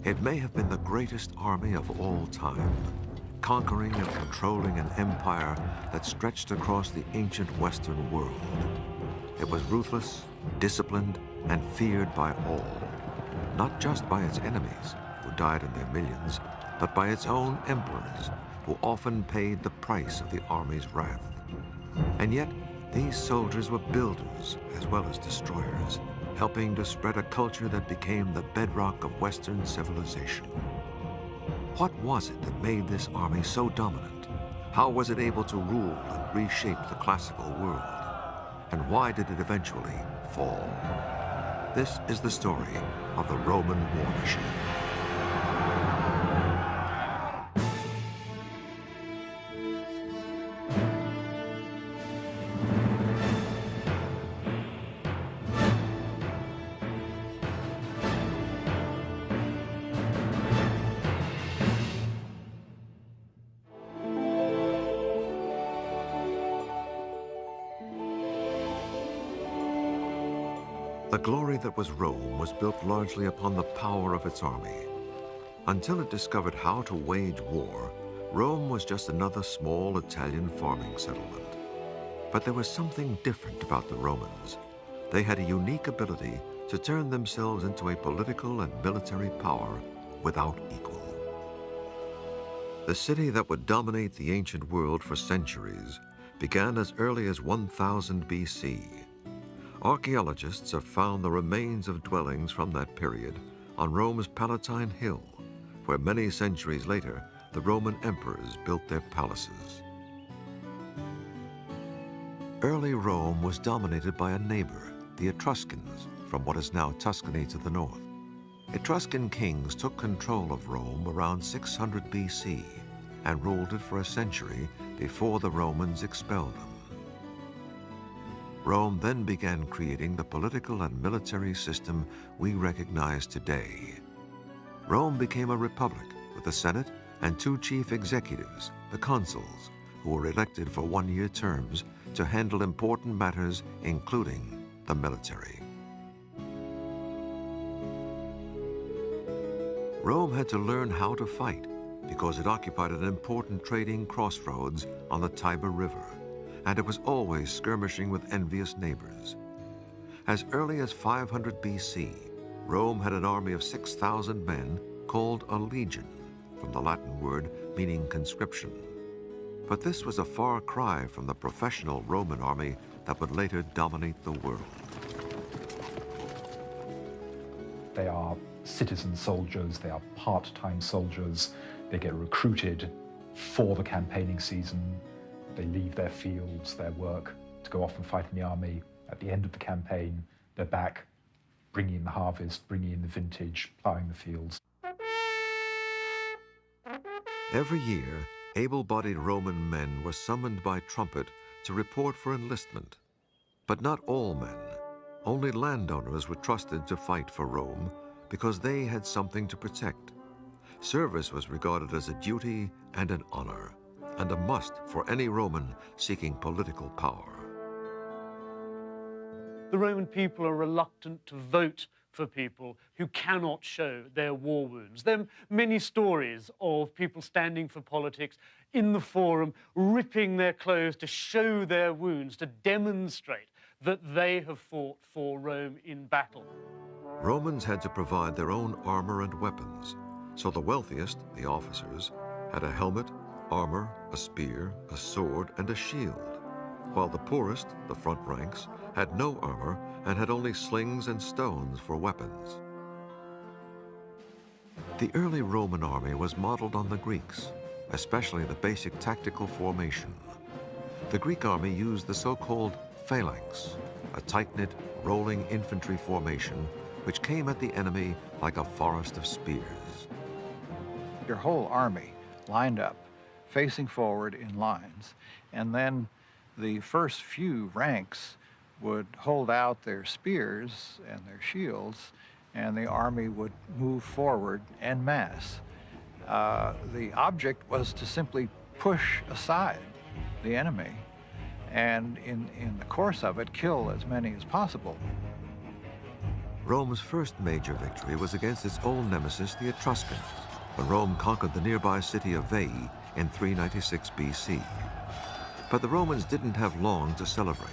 It may have been the greatest army of all time, conquering and controlling an empire that stretched across the ancient Western world. It was ruthless, disciplined, and feared by all, not just by its enemies, who died in their millions, but by its own emperors, who often paid the price of the army's wrath. And yet, these soldiers were builders as well as destroyers, helping to spread a culture that became the bedrock of Western civilization. What was it that made this army so dominant? How was it able to rule and reshape the classical world? And why did it eventually fall? This is the story of the Roman war machine. The glory that was Rome was built largely upon the power of its army. Until it discovered how to wage war, Rome was just another small Italian farming settlement. But there was something different about the Romans. They had a unique ability to turn themselves into a political and military power without equal. The city that would dominate the ancient world for centuries began as early as 1000 BC. Archaeologists have found the remains of dwellings from that period on Rome's Palatine Hill, where many centuries later, the Roman emperors built their palaces. Early Rome was dominated by a neighbor, the Etruscans, from what is now Tuscany to the north. Etruscan kings took control of Rome around 600 BC and ruled it for a century before the Romans expelled them. Rome then began creating the political and military system we recognize today. Rome became a republic with a Senate and two chief executives, the consuls, who were elected for one-year terms to handle important matters, including the military. Rome had to learn how to fight because it occupied an important trading crossroads on the Tiber River, and it was always skirmishing with envious neighbors. As early as 500 BC, Rome had an army of 6,000 men called a legion, from the Latin word meaning conscription. But this was a far cry from the professional Roman army that would later dominate the world. They are citizen soldiers, they are part-time soldiers, they get recruited for the campaigning season. They leave their fields, their work, to go off and fight in the army. At the end of the campaign, they're back, bringing in the harvest, bringing in the vintage, plowing the fields. Every year, able-bodied Roman men were summoned by trumpet to report for enlistment. But not all men. Only landowners were trusted to fight for Rome because they had something to protect. Service was regarded as a duty and an honor, and a must for any Roman seeking political power. The Roman people are reluctant to vote for people who cannot show their war wounds. There are many stories of people standing for politics in the Forum, ripping their clothes to show their wounds, to demonstrate that they have fought for Rome in battle. Romans had to provide their own armor and weapons, so the wealthiest, the officers, had a helmet, armor, a spear, a sword, and a shield, while the poorest, the front ranks, had no armor and had only slings and stones for weapons. The early Roman army was modeled on the Greeks, especially the basic tactical formation. The Greek army used the so-called phalanx, a tight-knit, rolling infantry formation which came at the enemy like a forest of spears. Your whole army lined up, facing forward in lines, and then the first few ranks would hold out their spears and their shields, and the army would move forward en masse. The object was to simply push aside the enemy and in the course of it, kill as many as possible. Rome's first major victory was against its old nemesis, the Etruscans, when Rome conquered the nearby city of Veii in 396 BC. But the Romans didn't have long to celebrate.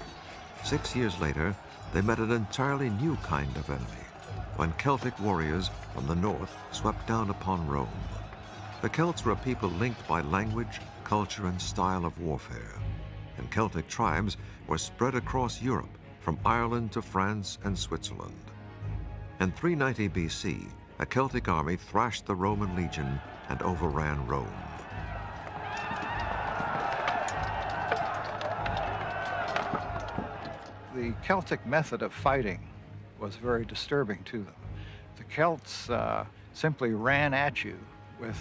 6 years later, they met an entirely new kind of enemy, when Celtic warriors from the north swept down upon Rome. The Celts were a people linked by language, culture, and style of warfare. And Celtic tribes were spread across Europe, from Ireland to France and Switzerland. In 390 BC, a Celtic army thrashed the Roman legion and overran Rome. The Celtic method of fighting was very disturbing to them. The Celts simply ran at you with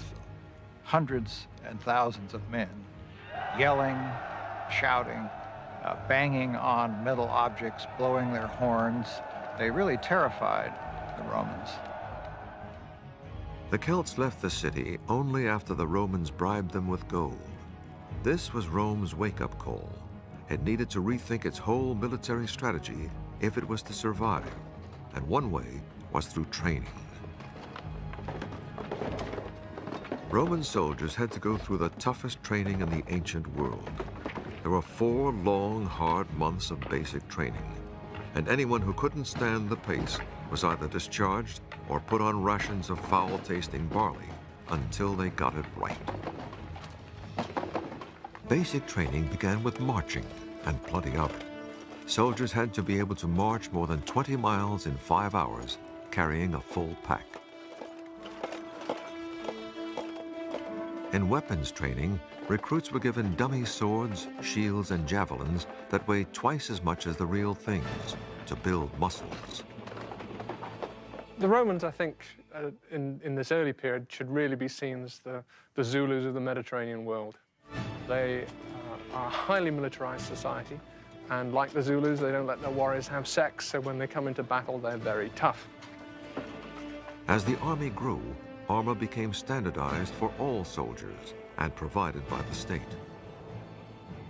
hundreds and thousands of men, yelling, shouting, banging on metal objects, blowing their horns. They really terrified the Romans. The Celts left the city only after the Romans bribed them with gold. This was Rome's wake-up call. It needed to rethink its whole military strategy if it was to survive, and one way was through training. Roman soldiers had to go through the toughest training in the ancient world. There were 4 long, hard months of basic training, and anyone who couldn't stand the pace was either discharged or put on rations of foul-tasting barley until they got it right. Basic training began with marching, and plenty of it. Soldiers had to be able to march more than 20 miles in 5 hours, carrying a full pack. In weapons training, recruits were given dummy swords, shields, and javelins that weighed twice as much as the real things to build muscles. The Romans, I think, in this early period, should really be seen as the Zulus of the Mediterranean world. They are a highly militarized society, and like the Zulus, they don't let their warriors have sex, so when they come into battle, they're very tough. As the army grew, armor became standardized for all soldiers and provided by the state.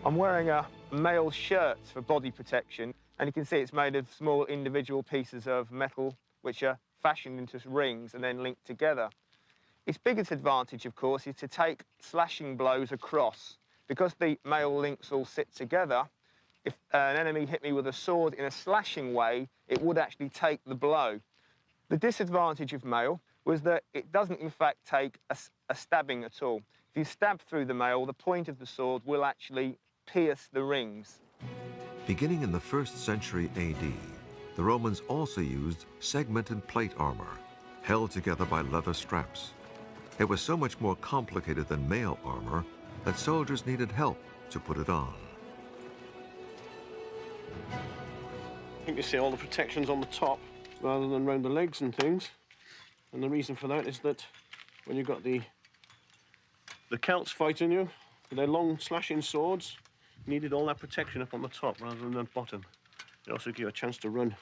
I'm wearing a male shirt for body protection, and you can see it's made of small individual pieces of metal which are fashioned into rings and then linked together. Its biggest advantage, of course, is to take slashing blows across. Because the male links all sit together, if an enemy hit me with a sword in a slashing way, it would actually take the blow. The disadvantage of mail was that it doesn't, in fact, take a stabbing at all. If you stab through the mail, the point of the sword will actually pierce the rings. Beginning in the 1st century AD, the Romans also used segmented plate armor, held together by leather straps. It was so much more complicated than mail armor that soldiers needed help to put it on. You can see all the protections on the top rather than around the legs and things. And the reason for that is that when you've got the Celts fighting you with their long slashing swords, you needed all that protection up on the top rather than the bottom. It also gives you a chance to run.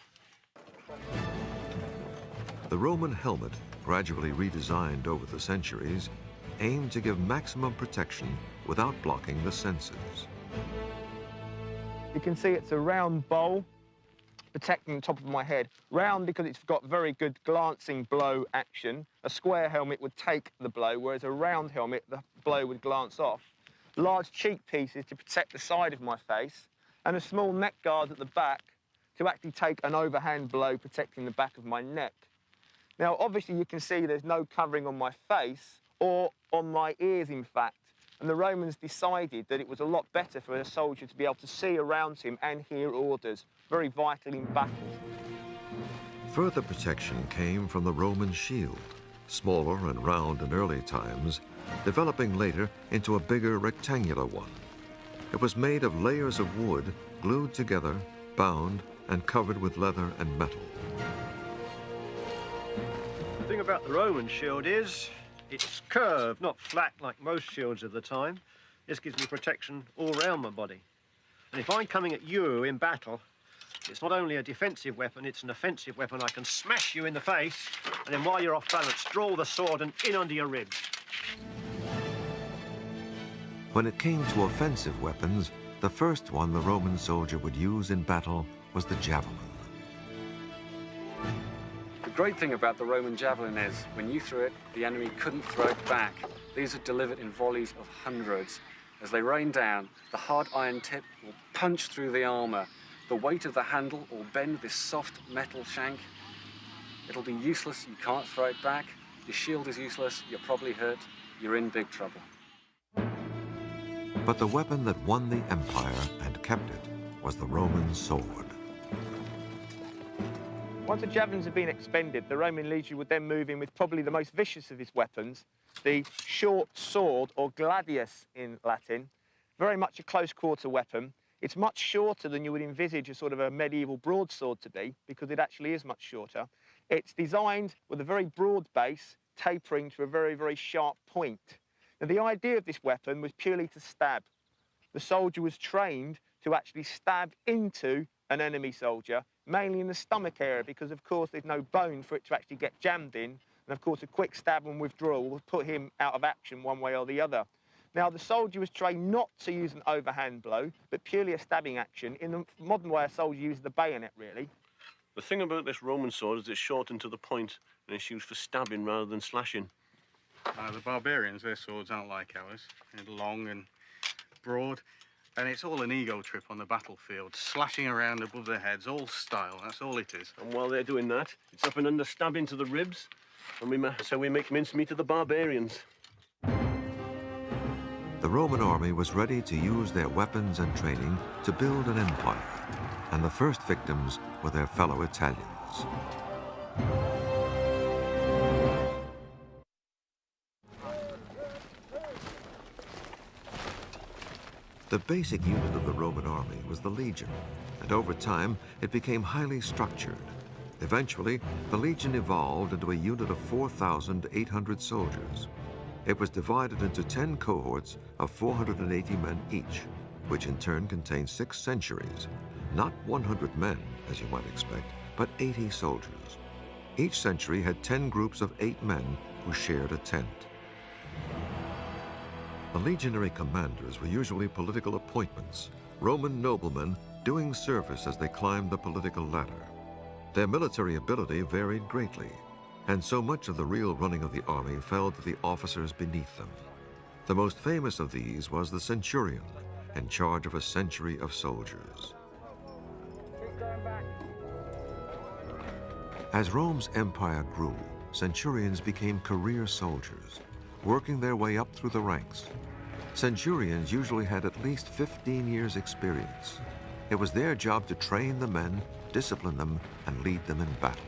The Roman helmet, gradually redesigned over the centuries, aimed to give maximum protection without blocking the senses. You can see it's a round bowl protecting the top of my head. Round because it's got very good glancing blow action. A square helmet would take the blow, whereas a round helmet, the blow would glance off. Large cheek pieces to protect the side of my face, and a small neck guard at the back to actually take an overhand blow protecting the back of my neck. Now, obviously, you can see there's no covering on my face or on my ears, in fact. And the Romans decided that it was a lot better for a soldier to be able to see around him and hear orders, very vital in battle. Further protection came from the Roman shield, smaller and round in early times, developing later into a bigger rectangular one. It was made of layers of wood glued together, bound, and covered with leather and metal. The thing about the Roman shield is it's curved, not flat like most shields of the time. This gives me protection all around my body. And if I'm coming at you in battle, it's not only a defensive weapon, it's an offensive weapon. I can smash you in the face, and then while you're off balance, draw the sword and in under your ribs. When it came to offensive weapons, the first one the Roman soldier would use in battle was the javelin. The great thing about the Roman javelin is, when you threw it, the enemy couldn't throw it back. These are delivered in volleys of hundreds. As they rain down, the hard iron tip will punch through the armour. The weight of the handle will bend this soft metal shank. It'll be useless, you can't throw it back. Your shield is useless, you're probably hurt, you're in big trouble. But the weapon that won the empire and kept it was the Roman sword. Once the javelins had been expended, the Roman legion would then move in with probably the most vicious of his weapons, the short sword, or gladius in Latin. Very much a close-quarter weapon. It's much shorter than you would envisage a sort of a medieval broadsword to be, because it actually is much shorter. It's designed with a very broad base, tapering to a very, very sharp point. Now, the idea of this weapon was purely to stab. The soldier was trained to actually stab into an enemy soldier, mainly in the stomach area, because, of course, there's no bone for it to actually get jammed in. And, of course, a quick stab and withdrawal will put him out of action one way or the other. Now, the soldier was trained not to use an overhand blow, but purely a stabbing action. In the modern way, a soldier uses the bayonet, really. The thing about this Roman sword is it's shortened to the point, and it's used for stabbing rather than slashing. The barbarians, their swords aren't like ours. They're long and broad, and it's all an ego trip on the battlefield, slashing around above their heads, all style, that's all it is. And while they're doing that, it's up and under stabbing to the ribs, and so we make mincemeat of the barbarians. The Roman army was ready to use their weapons and training to build an empire, and the first victims were their fellow Italians. The basic unit of the Roman army was the legion, and over time it became highly structured. Eventually, the legion evolved into a unit of 4,800 soldiers. It was divided into 10 cohorts of 480 men each, which in turn contained 6 centuries. Not 100 men, as you might expect, but 80 soldiers. Each century had 10 groups of 8 men who shared a tent. The legionary commanders were usually political appointments, Roman noblemen doing service as they climbed the political ladder. Their military ability varied greatly, and so much of the real running of the army fell to the officers beneath them. The most famous of these was the centurion, in charge of a century of soldiers. As Rome's empire grew, centurions became career soldiers, working their way up through the ranks. Centurions usually had at least 15 years' experience. It was their job to train the men, discipline them, and lead them in battle.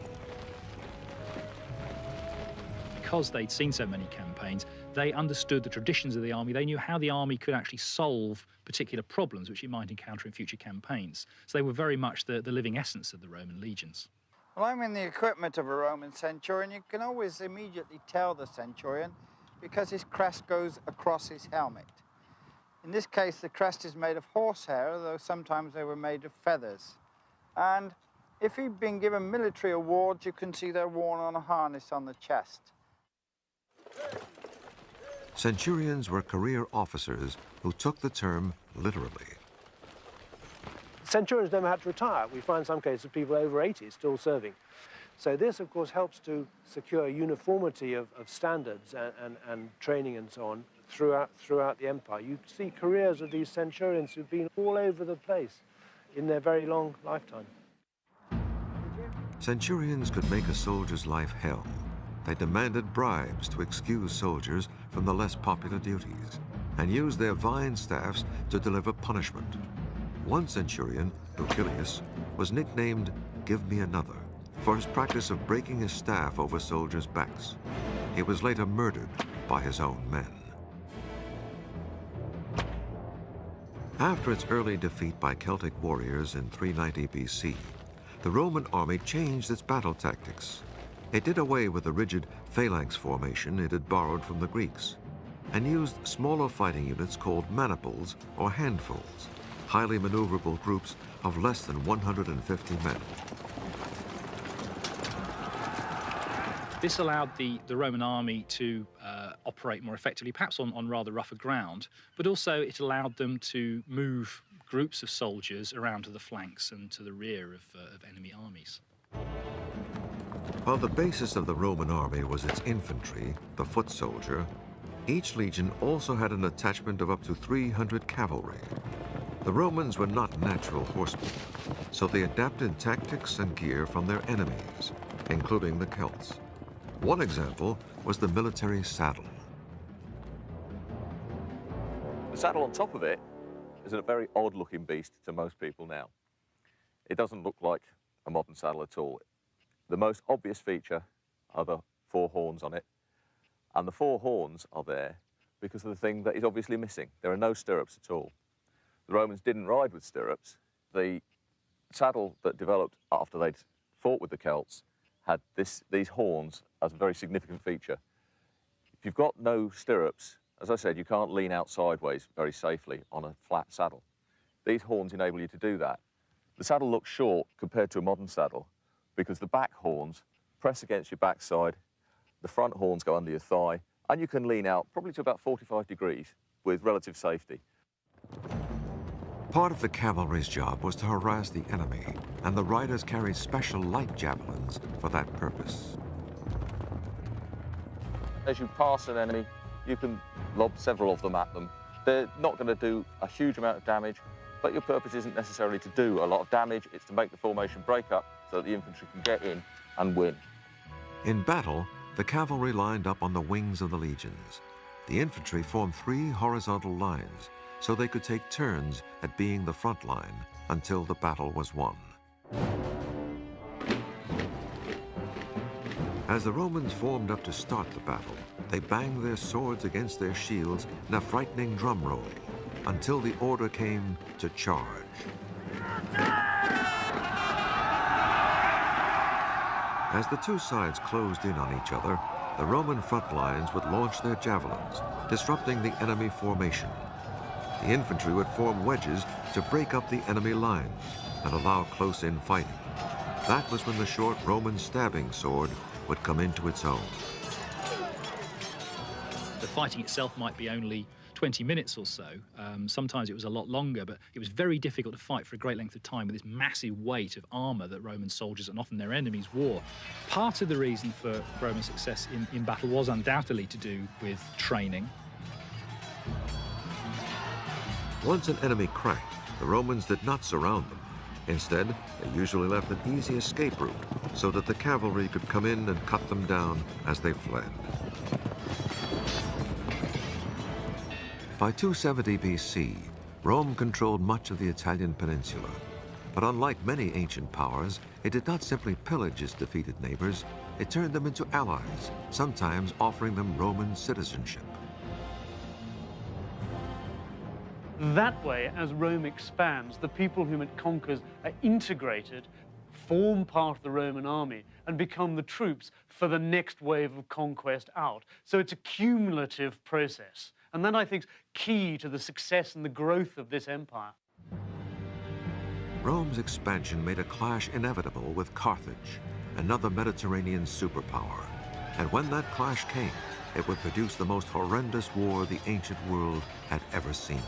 Because they'd seen so many campaigns, they understood the traditions of the army. They knew how the army could actually solve particular problems which it might encounter in future campaigns. So they were very much the living essence of the Roman legions. Well, I mean, the equipment of a Roman centurion, you can always immediately tell the centurion because his crest goes across his helmet. In this case, the crest is made of horsehair, though sometimes they were made of feathers. And if he'd been given military awards, you can see they're worn on a harness on the chest. Centurions were career officers who took the term literally. Centurions never had to retire. We find some cases of people over 80 still serving. So this, of course, helps to secure uniformity of standards and training and so on throughout the empire. You see careers of these centurions who've been all over the place in their very long lifetime. Centurions could make a soldier's life hell. They demanded bribes to excuse soldiers from the less popular duties and used their vine staffs to deliver punishment. One centurion, Lucilius, was nicknamed "Give Me Another" for his practice of breaking his staff over soldiers' backs. He was later murdered by his own men. After its early defeat by Celtic warriors in 390 BC, the Roman army changed its battle tactics. It did away with the rigid phalanx formation it had borrowed from the Greeks and used smaller fighting units called maniples or handfuls, highly maneuverable groups of less than 150 men. This allowed the Roman army to operate more effectively, perhaps on rather rougher ground, but also it allowed them to move groups of soldiers around to the flanks and to the rear of enemy armies. While the basis of the Roman army was its infantry, the foot soldier, each legion also had an attachment of up to 300 cavalry. The Romans were not natural horsemen, so they adapted tactics and gear from their enemies, including the Celts. One example was the military saddle. The saddle on top of it is a very odd-looking beast to most people now. It doesn't look like a modern saddle at all. The most obvious feature are the 4 horns on it, and the 4 horns are there because of the thing that is obviously missing. There are no stirrups at all. The Romans didn't ride with stirrups. The saddle that developed after they'd fought with the Celts had these horns as a very significant feature. If you've got no stirrups, as I said, you can't lean out sideways very safely on a flat saddle. These horns enable you to do that. The saddle looks short compared to a modern saddle because the back horns press against your backside, the front horns go under your thigh, and you can lean out probably to about 45 degrees with relative safety. Part of the cavalry's job was to harass the enemy, and the riders carried special light javelins for that purpose. As you pass an enemy, you can lob several of them at them. They're not going to do a huge amount of damage, but your purpose isn't necessarily to do a lot of damage. It's to make the formation break up so that the infantry can get in and win. In battle, the cavalry lined up on the wings of the legions. The infantry formed 3 horizontal lines, so they could take turns at being the front line until the battle was won. As the Romans formed up to start the battle, they banged their swords against their shields in a frightening drum roll until the order came to charge. As the 2 sides closed in on each other, the Roman front lines would launch their javelins, disrupting the enemy formation. The infantry would form wedges to break up the enemy lines and allow close-in fighting. That was when the short Roman stabbing sword would come into its own. The fighting itself might be only 20 minutes or so. Sometimes it was a lot longer, but it was very difficult to fight for a great length of time with this massive weight of armour that Roman soldiers and often their enemies wore. Part of the reason for Roman success in battle was undoubtedly to do with training. Once an enemy cracked, the Romans did not surround them. Instead, they usually left an easy escape route so that the cavalry could come in and cut them down as they fled. By 270 BC, Rome controlled much of the Italian peninsula. But unlike many ancient powers, it did not simply pillage its defeated neighbors, it turned them into allies, sometimes offering them Roman citizenship. That way, as Rome expands, the people whom it conquers are integrated, form part of the Roman army, and become the troops for the next wave of conquest out. So it's a cumulative process. And that, I think, is key to the success and the growth of this empire. Rome's expansion made a clash inevitable with Carthage, another Mediterranean superpower. And when that clash came, it would produce the most horrendous war the ancient world had ever seen.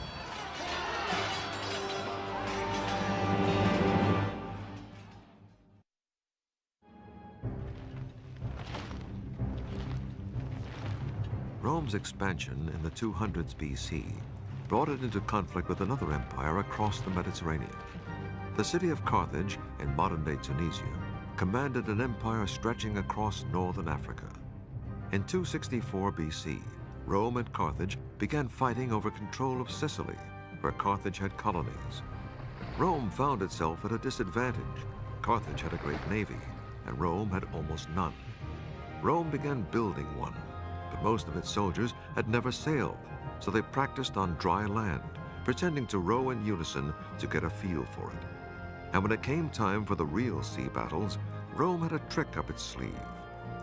Rome's expansion in the 200s BC brought it into conflict with another empire across the Mediterranean. The city of Carthage, in modern-day Tunisia, commanded an empire stretching across northern Africa. In 264 BC, Rome and Carthage began fighting over control of Sicily, where Carthage had colonies. Rome found itself at a disadvantage. Carthage had a great navy, and Rome had almost none. Rome began building one, but most of its soldiers had never sailed, so they practiced on dry land, pretending to row in unison to get a feel for it. And when it came time for the real sea battles, Rome had a trick up its sleeve.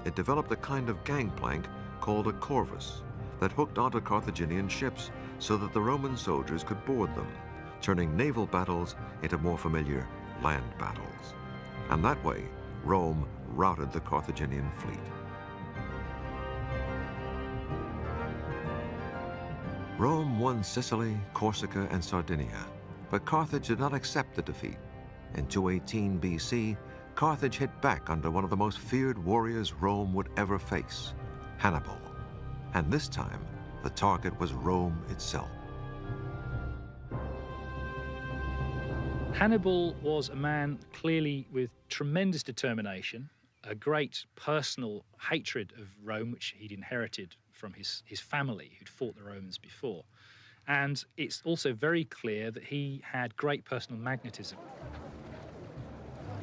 It developed a kind of gangplank called a corvus that hooked onto Carthaginian ships so that the Roman soldiers could board them, turning naval battles into more familiar land battles. And that way, Rome routed the Carthaginian fleet. Rome won Sicily, Corsica, and Sardinia, but Carthage did not accept the defeat. In 218 BC, Carthage hit back under one of the most feared warriors Rome would ever face, Hannibal. And this time, the target was Rome itself. Hannibal was a man clearly with tremendous determination, a great personal hatred of Rome, which he'd inherited from his family who'd fought the Romans before. And it's also very clear that he had great personal magnetism.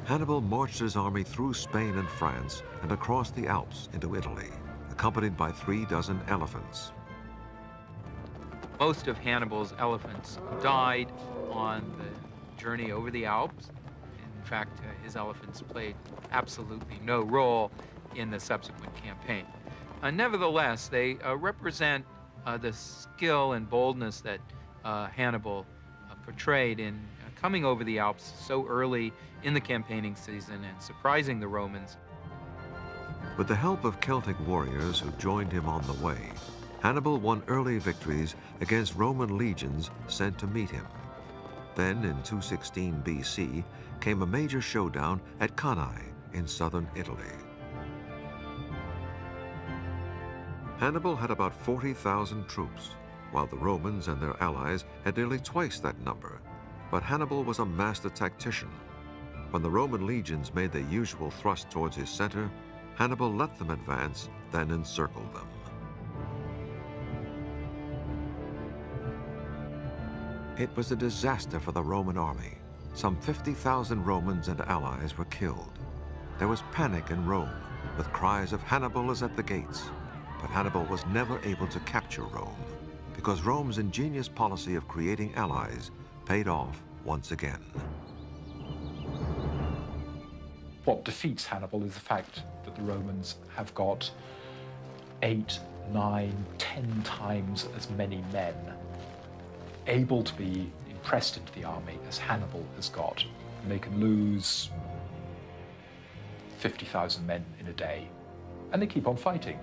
Hannibal marched his army through Spain and France and across the Alps into Italy, accompanied by 36 elephants. Most of Hannibal's elephants died on the journey over the Alps. In fact, his elephants played absolutely no role in the subsequent campaign. Nevertheless, they represent the skill and boldness that Hannibal portrayed in coming over the Alps so early in the campaigning season and surprising the Romans. With the help of Celtic warriors who joined him on the way, Hannibal won early victories against Roman legions sent to meet him. Then, in 216 BC, came a major showdown at Cannae in southern Italy. Hannibal had about 40,000 troops, while the Romans and their allies had nearly twice that number. But Hannibal was a master tactician. When the Roman legions made their usual thrust towards his center, Hannibal let them advance, then encircled them. It was a disaster for the Roman army. Some 50,000 Romans and allies were killed. There was panic in Rome, with cries of "Hannibal is at the gates." But Hannibal was never able to capture Rome, because Rome's ingenious policy of creating allies paid off once again. What defeats Hannibal is the fact that the Romans have got 8, 9, 10 times as many men able to be impressed into the army as Hannibal has got. And they can lose 50,000 men in a day. And they keep on fighting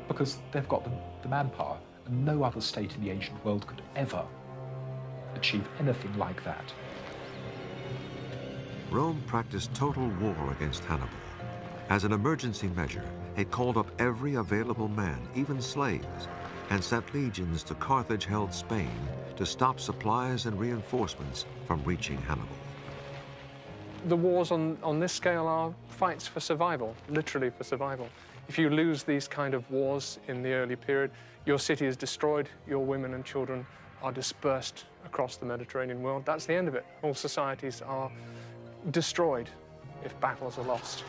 because they've got the manpower. And no other state in the ancient world could ever achieve anything like that. Rome practiced total war against Hannibal. As an emergency measure, it called up every available man, even slaves, and sent legions to Carthage-held Spain to stop supplies and reinforcements from reaching Hannibal. The wars on this scale are fights for survival, literally for survival. If you lose these kind of wars in the early period, your city is destroyed, your women and children are dispersed across the Mediterranean world. That's the end of it. All societies are destroyed if battles are lost.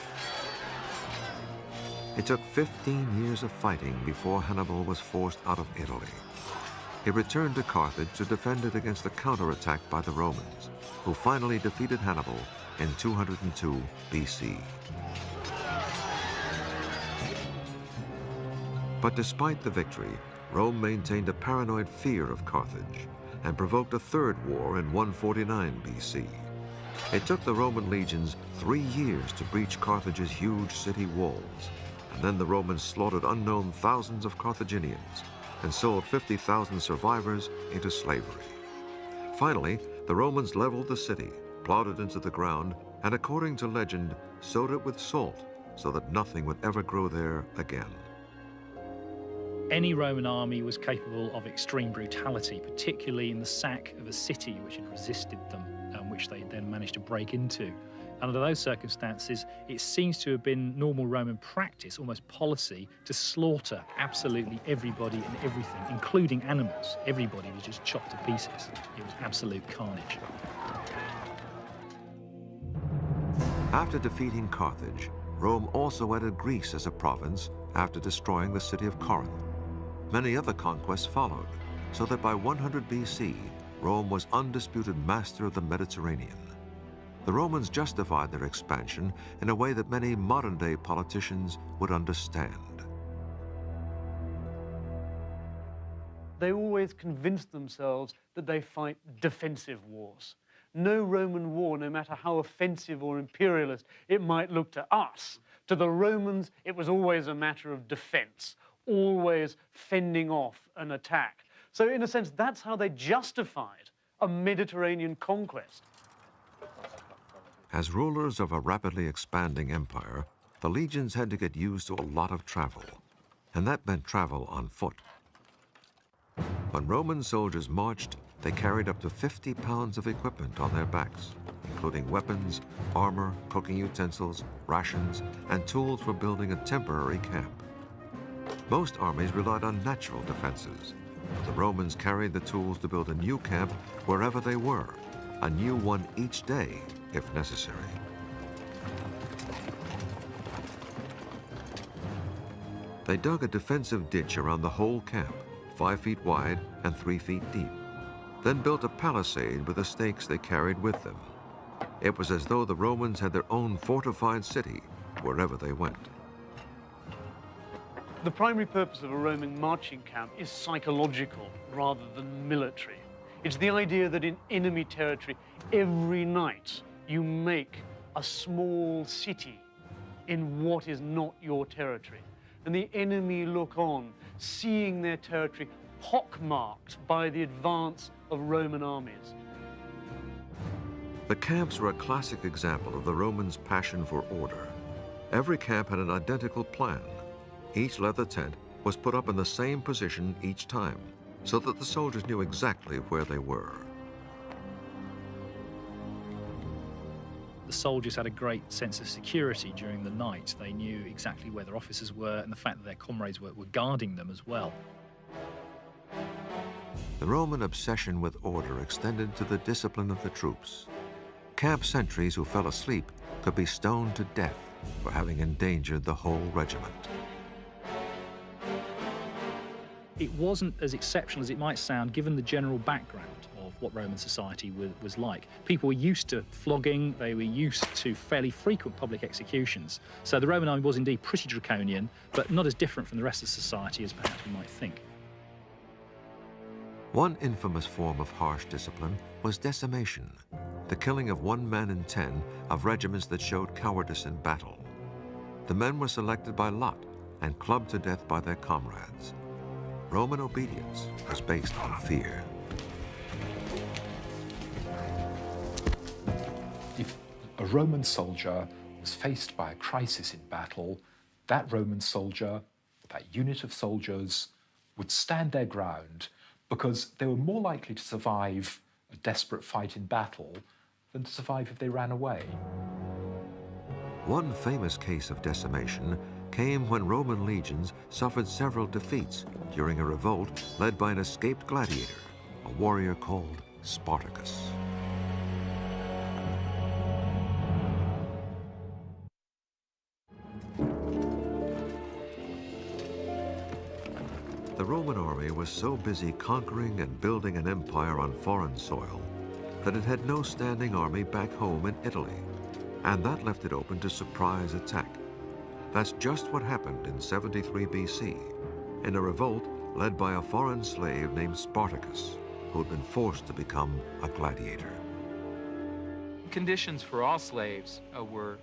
It took 15 years of fighting before Hannibal was forced out of Italy. He returned to Carthage to defend it against a counterattack by the Romans, who finally defeated Hannibal in 202 BC. But despite the victory, Rome maintained a paranoid fear of Carthage and provoked a third war in 149 BC. It took the Roman legions 3 years to breach Carthage's huge city walls, and then the Romans slaughtered unknown thousands of Carthaginians and sold 50,000 survivors into slavery. Finally, the Romans leveled the city, plowed it into the ground, and according to legend, sowed it with salt so that nothing would ever grow there again. Any Roman army was capable of extreme brutality, particularly in the sack of a city which had resisted them, which they then managed to break into. Under those circumstances, it seems to have been normal Roman practice, almost policy, to slaughter absolutely everybody and everything, including animals. Everybody was just chopped to pieces. It was absolute carnage. After defeating Carthage, Rome also added Greece as a province after destroying the city of Corinth. Many other conquests followed, so that by 100 BC, Rome was undisputed master of the Mediterranean. The Romans justified their expansion in a way that many modern-day politicians would understand. They always convinced themselves that they fight defensive wars. No Roman war, no matter how offensive or imperialist it might look to us, to the Romans, it was always a matter of defense, always fending off an attack. So in a sense, that's how they justified a Mediterranean conquest. As rulers of a rapidly expanding empire, the legions had to get used to a lot of travel, and that meant travel on foot. When Roman soldiers marched, they carried up to 50 pounds of equipment on their backs, including weapons, armor, cooking utensils, rations, and tools for building a temporary camp. Most armies relied on natural defenses, but the Romans carried the tools to build a new camp wherever they were, a new one each day, if necessary. They dug a defensive ditch around the whole camp, 5 feet wide and 3 feet deep, then built a palisade with the stakes they carried with them. It was as though the Romans had their own fortified city wherever they went. The primary purpose of a Roman marching camp is psychological rather than military. It's the idea that in enemy territory, every night you make a small city in what is not your territory. And the enemy look on, seeing their territory pockmarked by the advance of Roman armies. The camps were a classic example of the Romans' passion for order. Every camp had an identical plan. Each leather tent was put up in the same position each time, so that the soldiers knew exactly where they were. The soldiers had a great sense of security during the night. They knew exactly where their officers were, and the fact that their comrades were guarding them as well. The Roman obsession with order extended to the discipline of the troops. Camp sentries who fell asleep could be stoned to death for having endangered the whole regiment. It wasn't as exceptional as it might sound, given the general background of what Roman society was like. People were used to flogging, they were used to fairly frequent public executions. So the Roman army was indeed pretty draconian, but not as different from the rest of society as perhaps we might think. One infamous form of harsh discipline was decimation, the killing of 1 man in 10 of regiments that showed cowardice in battle. The men were selected by lot and clubbed to death by their comrades. Roman obedience was based on fear. If a Roman soldier was faced by a crisis in battle, that Roman soldier, that unit of soldiers, would stand their ground because they were more likely to survive a desperate fight in battle than to survive if they ran away. One famous case of decimation came when Roman legions suffered several defeats during a revolt led by an escaped gladiator, a warrior called Spartacus. The Roman army was so busy conquering and building an empire on foreign soil that it had no standing army back home in Italy, and that left it open to surprise attack. That's just what happened in 73 BC, in a revolt led by a foreign slave named Spartacus, who had been forced to become a gladiator. Conditions for all slaves were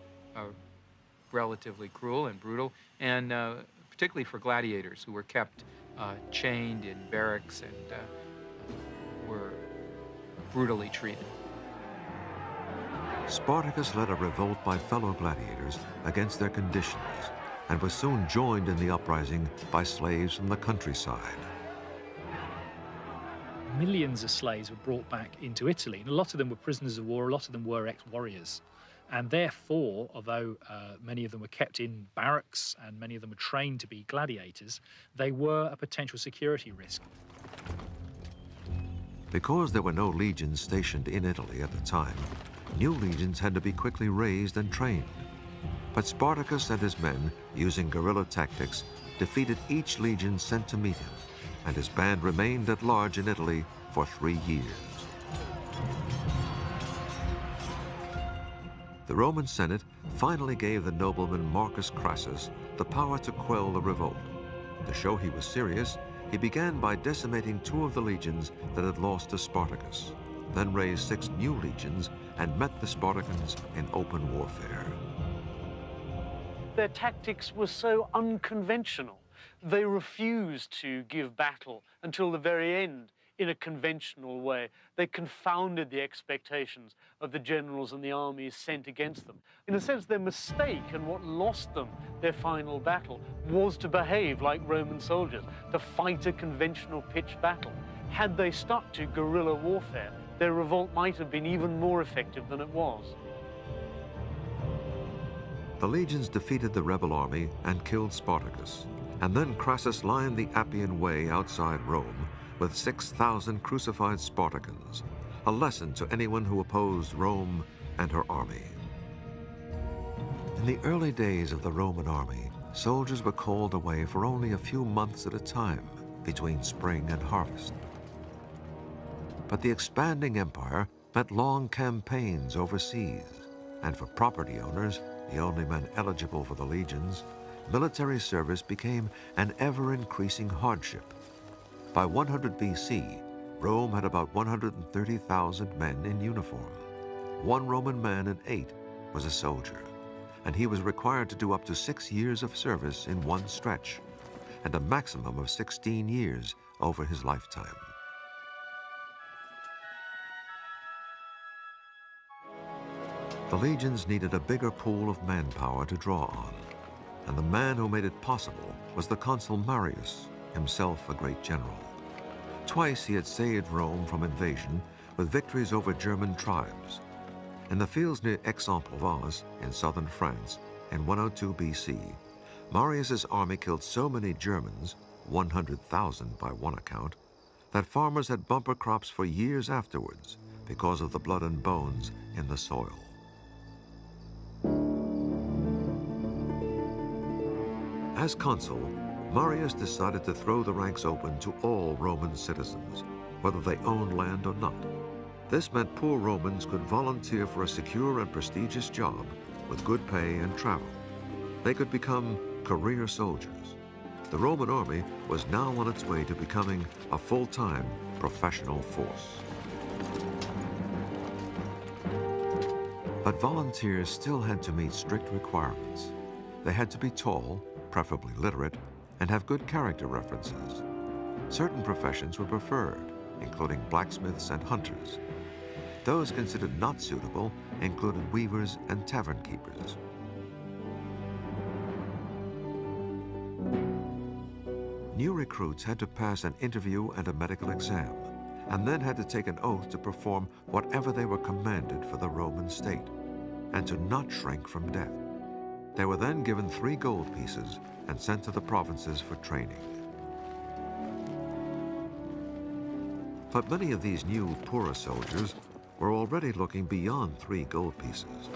relatively cruel and brutal, and particularly for gladiators who were kept chained in barracks and were brutally treated. Spartacus led a revolt by fellow gladiators against their conditions and was soon joined in the uprising by slaves from the countryside. Millions of slaves were brought back into Italy, and a lot of them were prisoners of war, a lot of them were ex-warriors. And therefore, although many of them were kept in barracks and many of them were trained to be gladiators, they were a potential security risk. Because there were no legions stationed in Italy at the time, new legions had to be quickly raised and trained. But Spartacus and his men, using guerrilla tactics, defeated each legion sent to meet him, and his band remained at large in Italy for 3 years. The Roman Senate finally gave the nobleman Marcus Crassus the power to quell the revolt. To show he was serious, he began by decimating 2 of the legions that had lost to Spartacus, then raised 6 new legions and met the Spartans in open warfare. Their tactics were so unconventional. They refused to give battle until the very end in a conventional way. They confounded the expectations of the generals and the armies sent against them. In a sense, their mistake and what lost them their final battle was to behave like Roman soldiers, to fight a conventional pitched battle. Had they stuck to guerrilla warfare, their revolt might have been even more effective than it was. The legions defeated the rebel army and killed Spartacus, and then Crassus lined the Appian Way outside Rome with 6,000 crucified Spartacans, a lesson to anyone who opposed Rome and her army. In the early days of the Roman army, soldiers were called away for only a few months at a time between spring and harvest. But the expanding empire meant long campaigns overseas, and for property owners, the only men eligible for the legions, military service became an ever-increasing hardship. By 100 BC, Rome had about 130,000 men in uniform. One Roman man in 8 was a soldier, and he was required to do up to 6 years of service in one stretch, and a maximum of 16 years over his lifetime. The legions needed a bigger pool of manpower to draw on, and the man who made it possible was the consul Marius, himself a great general. Twice he had saved Rome from invasion with victories over German tribes. In the fields near Aix-en-Provence in southern France in 102 BC, Marius's army killed so many Germans, 100,000 by one account, that farmers had bumper crops for years afterwards because of the blood and bones in the soil. As consul, Marius decided to throw the ranks open to all Roman citizens, whether they owned land or not. This meant poor Romans could volunteer for a secure and prestigious job with good pay and travel. They could become career soldiers. The Roman army was now on its way to becoming a full-time professional force. But volunteers still had to meet strict requirements. They had to be tall, preferably literate, and have good character references. Certain professions were preferred, including blacksmiths and hunters. Those considered not suitable included weavers and tavern keepers. New recruits had to pass an interview and a medical exam, and then had to take an oath to perform whatever they were commanded for the Roman state, and to not shrink from death. They were then given 3 gold pieces and sent to the provinces for training. But many of these new, poorer soldiers were already looking beyond 3 gold pieces.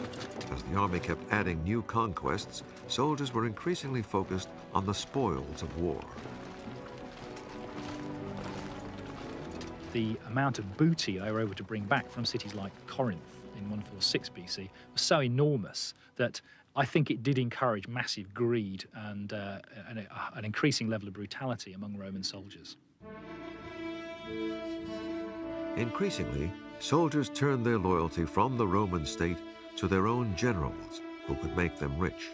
As the army kept adding new conquests, soldiers were increasingly focused on the spoils of war. The amount of booty they were able to bring back from cities like Corinth in 146 BC was so enormous that I think it did encourage massive greed and an increasing level of brutality among Roman soldiers. Increasingly, soldiers turned their loyalty from the Roman state to their own generals, who could make them rich.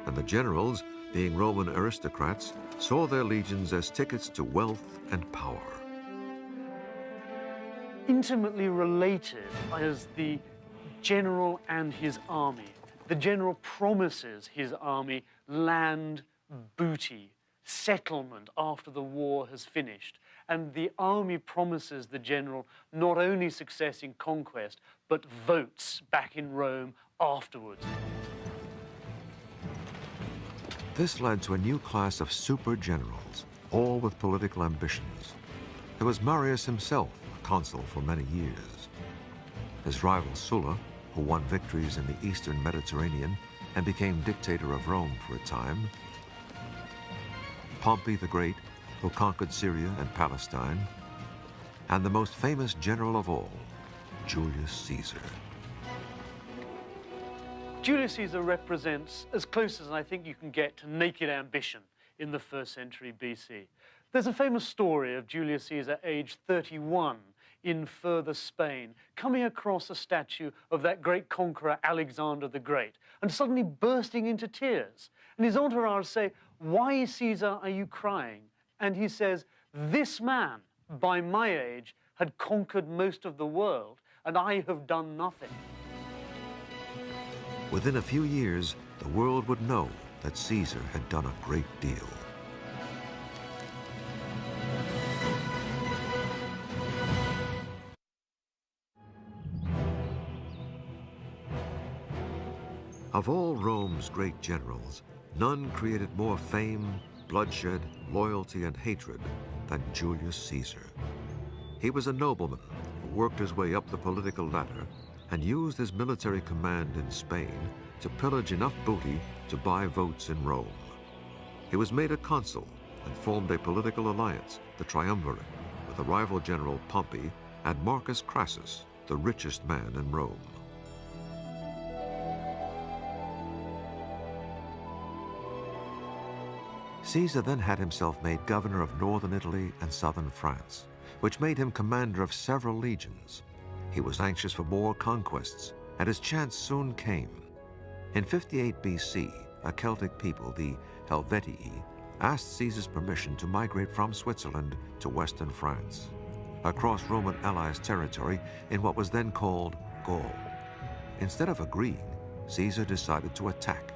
And the generals, being Roman aristocrats, saw their legions as tickets to wealth and power. Intimately related as the general and his army. The general promises his army land, booty, settlement after the war has finished. And the army promises the general not only success in conquest, but votes back in Rome afterwards. This led to a new class of super generals, all with political ambitions. There was Marius himself, a consul for many years. His rival Sulla, who won victories in the eastern Mediterranean and became dictator of Rome for a time. Pompey the Great, who conquered Syria and Palestine. And the most famous general of all, Julius Caesar. Julius Caesar represents as close as I think you can get to naked ambition in the 1st century BC. There's a famous story of Julius Caesar, aged 31, in further Spain, coming across a statue of that great conqueror Alexander the Great, and suddenly bursting into tears. And his entourage say, "Why, Caesar, are you crying?" And he says, "This man by my age, had conquered most of the world, and I have done nothing. Within a few years, the world would know that Caesar had done a great deal. Of all Rome's great generals, none created more fame, bloodshed, loyalty, and hatred than Julius Caesar. He was a nobleman who worked his way up the political ladder and used his military command in Spain to pillage enough booty to buy votes in Rome. He was made a consul and formed a political alliance, the Triumvirate, with the rival general Pompey and Marcus Crassus, the richest man in Rome. Caesar then had himself made governor of northern Italy and southern France, which made him commander of several legions. He was anxious for more conquests, and his chance soon came. In 58 BC, a Celtic people, the Helvetii, asked Caesar's permission to migrate from Switzerland to western France, across Roman allies' territory in what was then called Gaul. Instead of agreeing, Caesar decided to attack.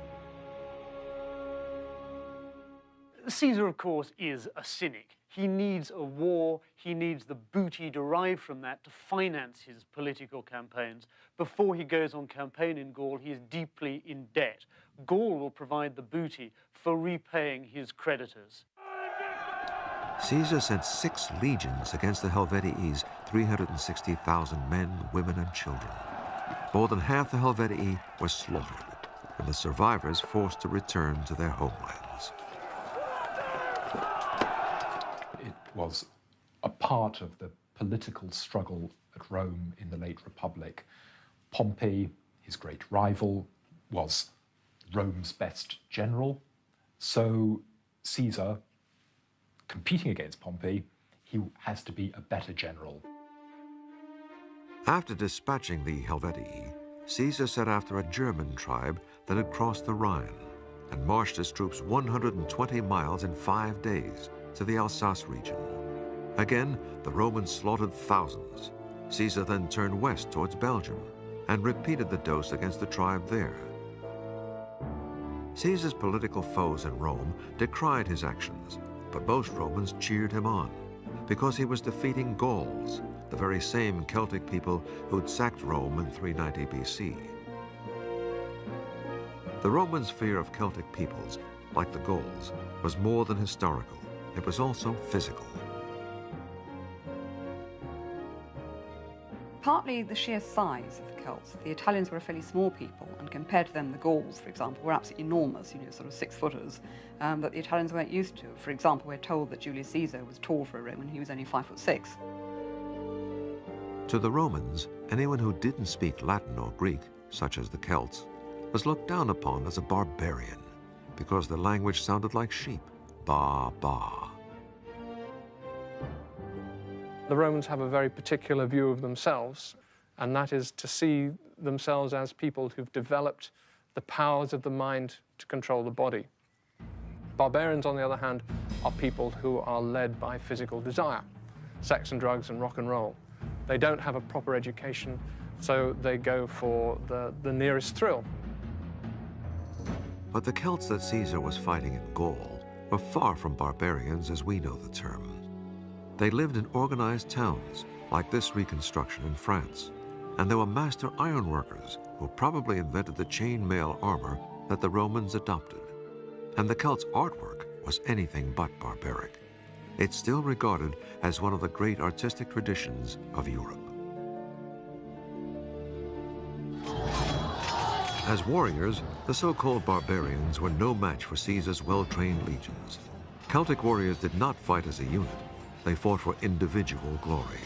Caesar, of course, is a cynic. He needs a war, he needs the booty derived from that to finance his political campaigns. Before he goes on campaign in Gaul, he is deeply in debt. Gaul will provide the booty for repaying his creditors. Caesar sent 6 legions against the Helvetii, 360,000 men, women, and children. More than half the Helvetii were slaughtered, and the survivors forced to return to their homelands. It was a part of the political struggle at Rome in the late Republic. Pompey, his great rival, was Rome's best general. So Caesar, competing against Pompey, he has to be a better general. After dispatching the Helvetii, Caesar set after a German tribe that had crossed the Rhine and marched his troops 120 miles in 5 days to the Alsace region. Again, the Romans slaughtered thousands. Caesar then turned west towards Belgium and repeated the dose against the tribe there. Caesar's political foes in Rome decried his actions, but most Romans cheered him on because he was defeating Gauls, the very same Celtic people who'd sacked Rome in 390 BC. The Romans' fear of Celtic peoples, like the Gauls, was more than historical. It was also physical. Partly the sheer size of the Celts. The Italians were a fairly small people, and compared to them, the Gauls, for example, were absolutely enormous, sort of 6-footers, that the Italians weren't used to. For example, we're told that Julius Caesar was tall for a Roman. He was only 5'6". To the Romans, anyone who didn't speak Latin or Greek, such as the Celts, was looked down upon as a barbarian because the language sounded like sheep. Ba, ba. The Romans have a very particular view of themselves, and that is to see themselves as people who've developed the powers of the mind to control the body. Barbarians, on the other hand, are people who are led by physical desire, sex and drugs and rock and roll. They don't have a proper education, so they go for the nearest thrill. But the Celts that Caesar was fighting in Gaul were far from barbarians as we know the term. They lived in organized towns, like this reconstruction in France, and they were master ironworkers who probably invented the chainmail armor that the Romans adopted. And the Celts' artwork was anything but barbaric. It's still regarded as one of the great artistic traditions of Europe. As warriors, the so-called barbarians were no match for Caesar's well-trained legions. Celtic warriors did not fight as a unit. They fought for individual glory.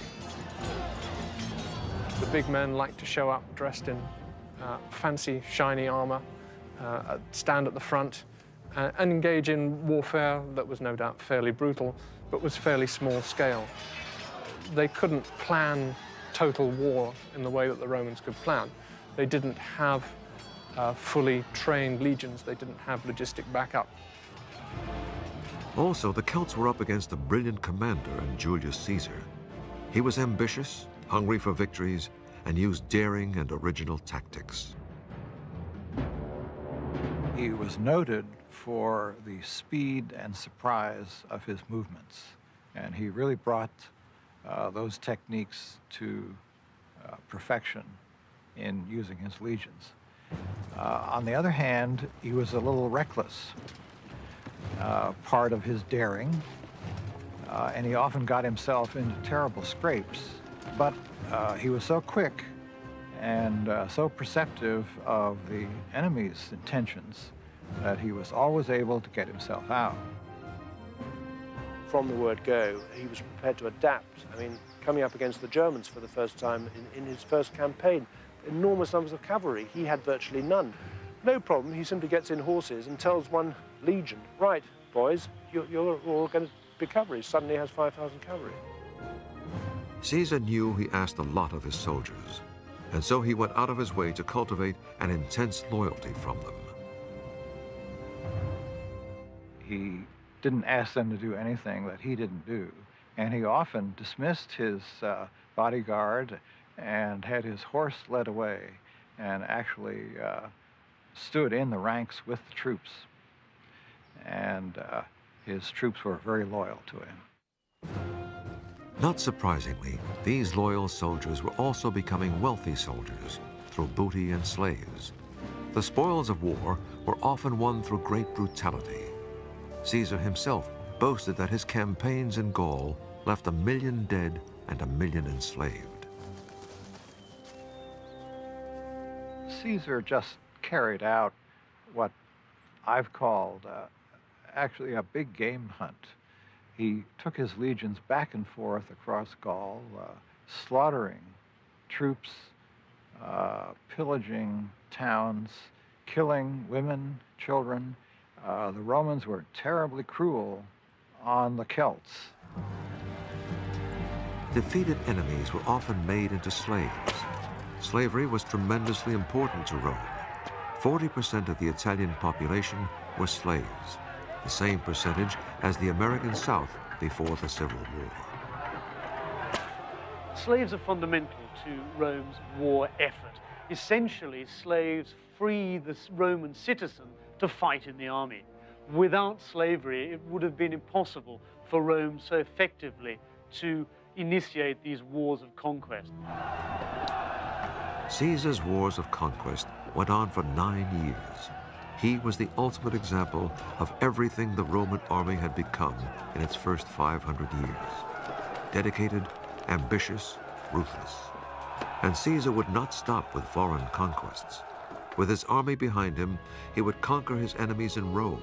The big men liked to show up dressed in fancy, shiny armor, stand at the front, and engage in warfare that was no doubt fairly brutal, but was fairly small scale. They couldn't plan total war in the way that the Romans could plan. They didn't have fully trained legions. They didn't have logistic backup. Also, the Celts were up against a brilliant commander in Julius Caesar. He was ambitious, hungry for victories, and used daring and original tactics. He was noted for the speed and surprise of his movements, and he really brought those techniques to perfection in using his legions. On the other hand, he was a little reckless. Part of his daring, and he often got himself into terrible scrapes, but he was so quick and so perceptive of the enemy's intentions that he was always able to get himself out. From the word go, he was prepared to adapt. I mean, coming up against the Germans for the first time in his first campaign, enormous numbers of cavalry, he had virtually none. No problem, he simply gets in horses and tells one legion, right, boys, you're all going to be cavalry. Suddenly has 5,000 cavalry. Caesar knew he asked a lot of his soldiers, and so he went out of his way to cultivate an intense loyalty from them. He didn't ask them to do anything that he didn't do, and he often dismissed his bodyguard and had his horse led away and actually stood in the ranks with the troops. And his troops were very loyal to him. Not surprisingly, these loyal soldiers were also becoming wealthy soldiers through booty and slaves. The spoils of war were often won through great brutality. Caesar himself boasted that his campaigns in Gaul left 1 million dead and 1 million enslaved. Caesar just carried out what I've called actually a big game hunt. He took his legions back and forth across Gaul, slaughtering troops, pillaging towns, killing women, children. The Romans were terribly cruel on the Celts. Defeated enemies were often made into slaves. Slavery was tremendously important to Rome. 40% of the Italian population were slaves, the same percentage as the American South before the Civil War. Slaves are fundamental to Rome's war effort. Essentially, slaves free the Roman citizen to fight in the army. Without slavery, it would have been impossible for Rome so effectively to initiate these wars of conquest. Caesar's wars of conquest went on for 9 years. He was the ultimate example of everything the Roman army had become in its first 500 years. Dedicated, ambitious, ruthless. And Caesar would not stop with foreign conquests. With his army behind him, he would conquer his enemies in Rome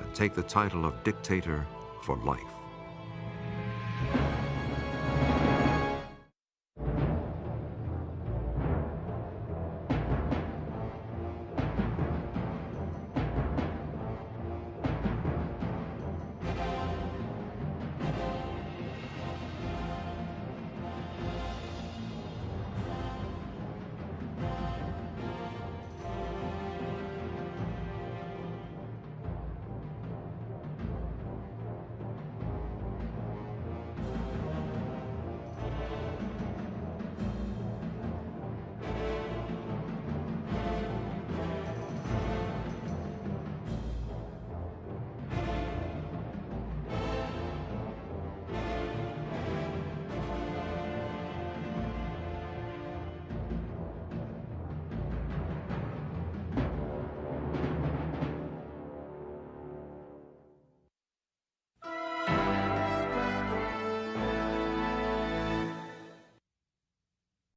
and take the title of dictator for life.